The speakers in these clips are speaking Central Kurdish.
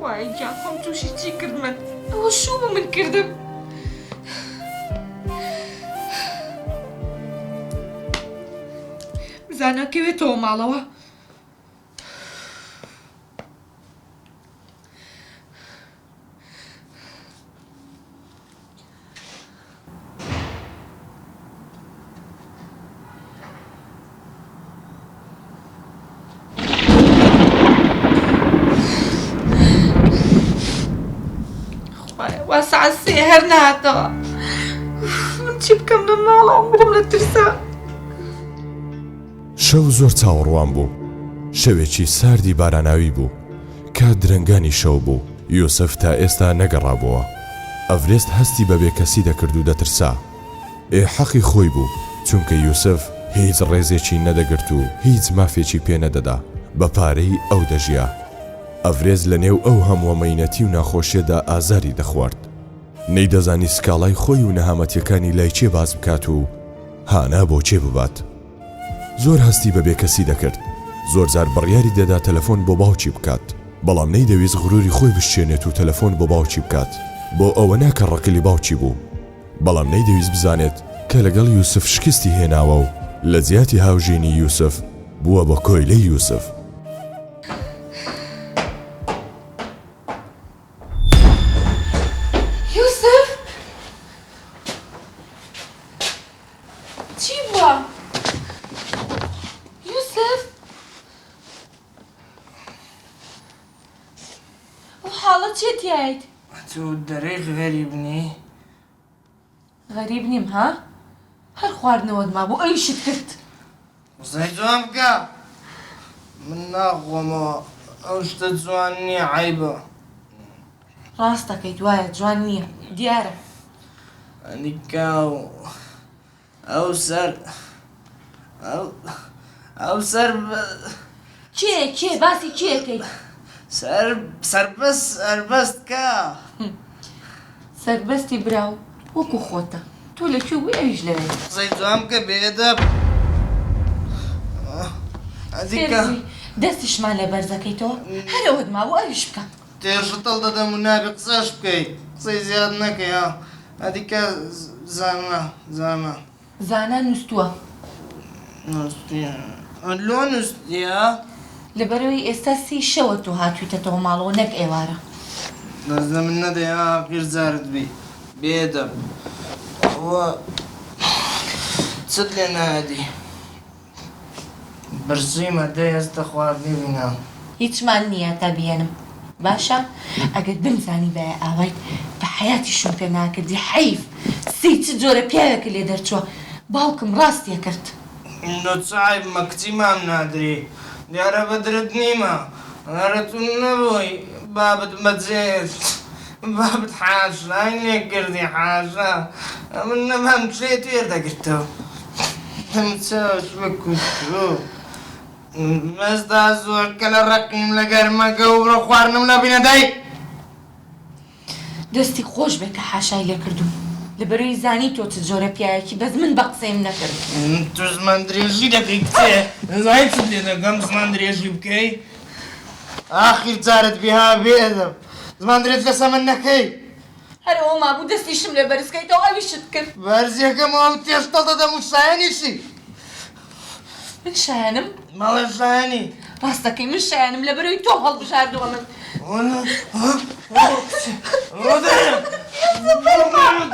خوای گیان خۆم تووشی چی کردمە ئەوە شوو من کردم بزانە کەوێتەوە ماڵەوە وا ساعت سێ هەر نهاتەوە من چی بکەم لە ماڵەوە برم لە ترسا شەو زۆر چاوەڕوان بوو شەوێکی ساردی باراناوی بوو کات درەنگانی شەو بوو یوسف تا ئێستا نەگەڕابووە ئەڤرێست هەستی بەبێ کەسی دەکرد و دەترسا حەقی خۆی بوو چونکە یوسف هیچ ڕێزێکی نەدەگرت و هیچ مافێکی پێ نەدەدا بە پارەی ئەو دەژیا ئەڤرێز لە نێو ئەو هەموو مەینەتی و ناخۆشیەدا ئازاری دەخوارد نەیدەزانی سکاڵای خۆی و نەهامەتیەکانی لای چێ باز بکات و هانا بۆ چێ ببات زۆر هەستی بەبێ کەسی دەکرد زۆر جار بڕیاری دەدا تەلەفۆن بۆ باوکی بکات بەڵام نەیدەویست غروری خۆی بشێنێت و تەلەفۆن بۆ باوکی بکات بۆ ئەوە ناکە ڕەکلی باوکی بوو بەڵام نەیدەویست بزانێت کە لەگەڵ یوسف شکستی هێناوە و لە جیاتی هاوژێنی یوسف بووە بە کۆیلەی یوسف تو دەرێ غەریبنی غەریب نیم ها هەر خواردنەوەت ما بوو ئەویشت کرد قسەی جوان بکە من ناخۆمەوە ئەو شتە جوان نییە عەیبە ڕاست دەکەیت وایە جوان نییە دیارە ئەنیکا ئەو سەر کێ باسی کێکەیت سەربەستکە سەربەستی براو وەکو خۆتە تۆ لەکوێ بووی ئەویش لەوێ قسەی جوان بکە بێدەب دەستیشمان لە بەرزەکەیتەوە هەرەوەت مابوو ئەویش بکە تێژتەڵ دەدەم و نابێ قسەش بکەیت قسەی زیاد نەکەی ئەدیکە زانە نووسووە لۆ نووسیە لەبەرەوەی ئێستا سی شەوە تۆ هاتوویتەوە ماڵەوە نەک ئێوارە دەست لە من نەدەی پیرزارت بی بێدەب ئەوە چت لێ نایەدی برسیمە دەی هەستە خواردنی بینام هیچمان نییە تا بێنم باشە ئەگەر بمزانی بایە ئاوای بە حەیاتیشم پێ ناکردی حەیف سی چ جۆرە پیاوێکە لێ دەرچووە باوکم ڕاستیە کرد چای مەکچی مام نادری دیارە بەدرت نیمە ئەرە تو نەبووی بابت بەجێت بابت حاشای لێکردی حاشا من نەمام چێ تێر دەگرتەوە چاش بکوتۆ مەزدا زۆر کە لە ڕقیم لە گەرمە گەورە خواردنم لەبینە دای دەستی خۆش بێت کە حاشای لێ کردوم لەبەرەوەی زانی تۆ چ جۆرە پیاوێکی بەس من بە قسەیم نەکرد تو زمان درێژی دەکەی کچێ زای چ لێ دەگەم زمان درێژی بکەی ئاخیر جارت بیها بێدەم زمان درێت لەسە من نەکەی هەرەوە مابوو دەستیشم لێ بەرزکەیتەوە ئەویشت کرد بەرزیەکەمەوە تێشتەڵ دەدەم و شایەنیشی من شایەنم مەڵێ شایەنی ڕاستەکەی من شایەنم لەبەرەوەی تۆ هەڵبژاردووە من بڕۆ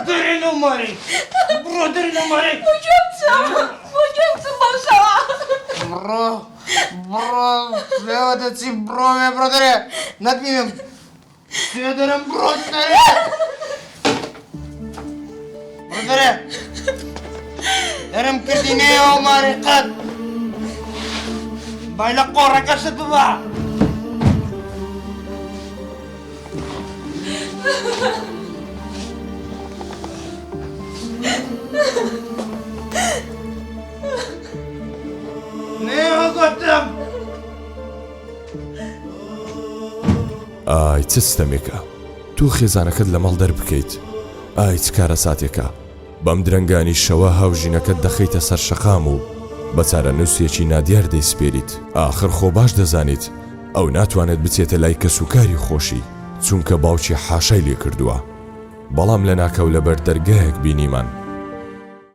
دەرێن و مەری بڕۆ دەرێن و مەری بۆ گوێم چم بەشەوە بڕۆ لێوە دەچی بڕۆوێ بڕۆ دەرێ نەتبینم پێ دەرم بڕۆ دەرێ بڕۆ دەرێ دەرم کردی نێوە ماری قەت بای لە قۆڕەکەشت ببە نێوە گوتم ئای چ ستەمێکە تو خێزانەکەت لە مەڵ دەربکەیت ئای چ کارە ساتێکە بەم درەنگانی شەوە هاوژینەکەت دەخەیتە سەر شەقام و بە چارە نووسێکی نادیار دەیسپێریت ئاخر خۆ باش دەزانیت ئەو ناتوانێت بچێتە لای کەسوکاری خۆشی چونکە باوکی حاشای لێ کردووە. بەڵام لە ناکەو لەبەر دەرگایەک بینیمان